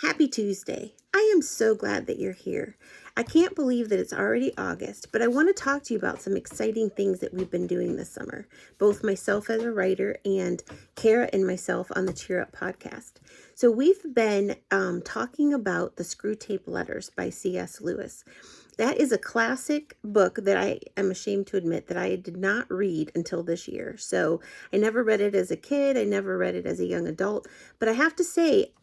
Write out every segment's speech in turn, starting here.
Happy Tuesday. I am so glad that you're here. I can't believe that it's already August, but I want to talk to you about some exciting things that we've been doing this summer, both myself as a writer and Kara and myself on the Cheer Up podcast. So we've been talking about the Screwtape Letters by C.S. Lewis. That is a classic book that I am ashamed to admit that I did not read until this year. So I never read it as a kid. I never read it as a young adult. But I have to say,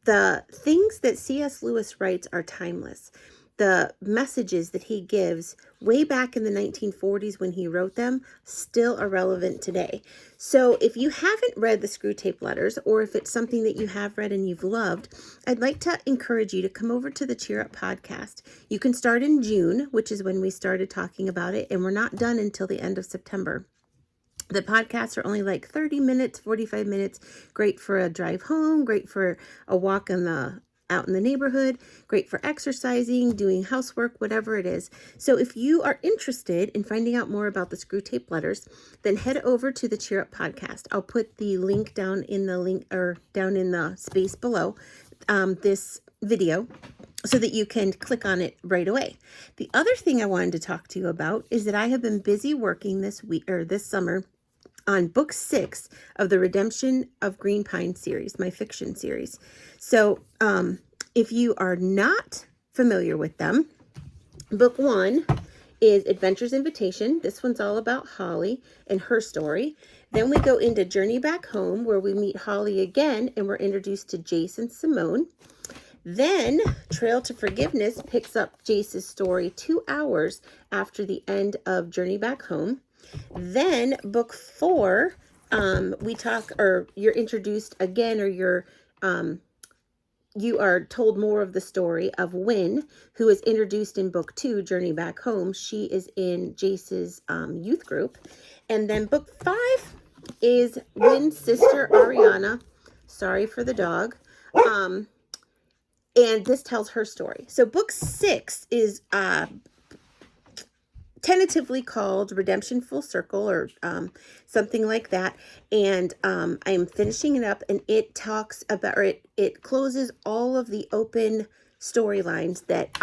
the things that C.S. Lewis writes are timeless. The messages that he gives way back in the 1940s when he wrote them still are relevant today. So if you haven't read the Screwtape Letters, or if it's something that you have read and you've loved, I'd like to encourage you to come over to the Cheer Up podcast. You can start in June, which is when we started talking about it, and we're not done until the end of September. The podcasts are only like 30 minutes, 45 minutes, great for a drive home, great for a walk out in the neighborhood, great for exercising, doing housework, whatever it is. So if you are interested in finding out more about the Screwtape Letters, then head over to the Cheer Up podcast. I'll put the link down in the space below this video, so that you can click on it right away. The other thing I wanted to talk to you about is that I have been busy working this summer on book 6 of the Redemption of Green Pine series, my fiction series. So if you are not familiar with them, book 1 is Adventure's Invitation. This one's all about Holly and her story. Then we go into Journey Back Home, where we meet Holly again and we're introduced to Jace and Simone. Then Trail to Forgiveness picks up Jace's story 2 hours after the end of Journey Back Home. Then book 4, you're introduced again, or you are told more of the story of Wynn, who is introduced in book 2, Journey Back Home. She is in Jace's youth group. And then book 5 is Wynn's sister, Ariana. Sorry for the dog. And this tells her story. So book 6 is tentatively called Redemption Full Circle, or something like that. And I'm finishing it up, and it talks about, or it closes all of the open storylines that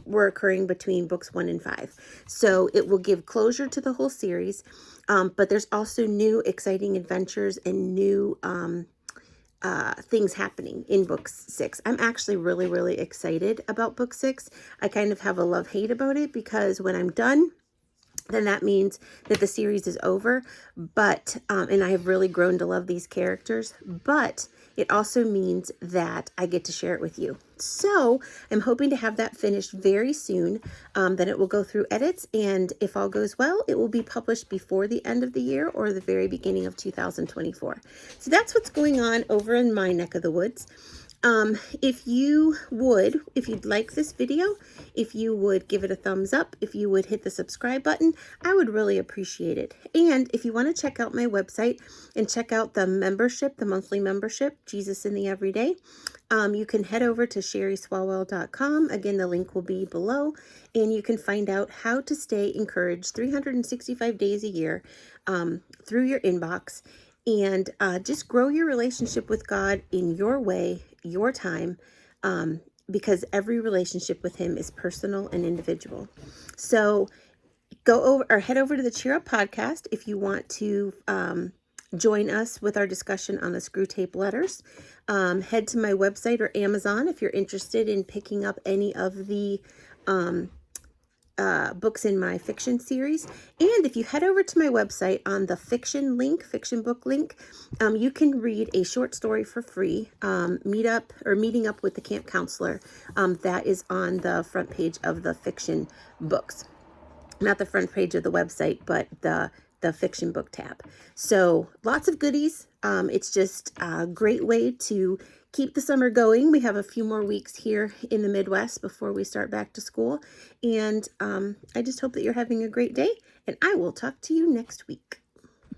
were occurring between books 1 and 5. So it will give closure to the whole series. But there's also new exciting adventures and new things happening in book 6. I'm actually really, really excited about book 6. I kind of have a love-hate about it, because when I'm done, then that means that the series is over. But, and I have really grown to love these characters, but it also means that I get to share it with you. So I'm hoping to have that finished very soon. Then it will go through edits, and if all goes well, it will be published before the end of the year or the very beginning of 2024. So that's what's going on over in my neck of the woods. If you'd like this video, if you would give it a thumbs up, if you would hit the subscribe button, I would really appreciate it. And if you want to check out my website and check out the membership, the monthly membership, Jesus in the Everyday, you can head over to sherryswalwell.com. Again, the link will be below, and you can find out how to stay encouraged 365 days a year through your inbox, and just grow your relationship with God in your way, your time, because every relationship with Him is personal and individual. So go over, or head over to the Cheer Up podcast if you want to join us with our discussion on the Screwtape Letters. Head to my website or Amazon if you're interested in picking up any of the books in my fiction series. And if you head over to my website on the fiction book link, you can read a short story for free, meeting up with the camp counselor. That is on the front page of the fiction books. Not the front page of the website, but the fiction book tab. So lots of goodies. It's just a great way to keep the summer going. We have a few more weeks here in the Midwest before we start back to school. And I just hope that you're having a great day, and I will talk to you next week.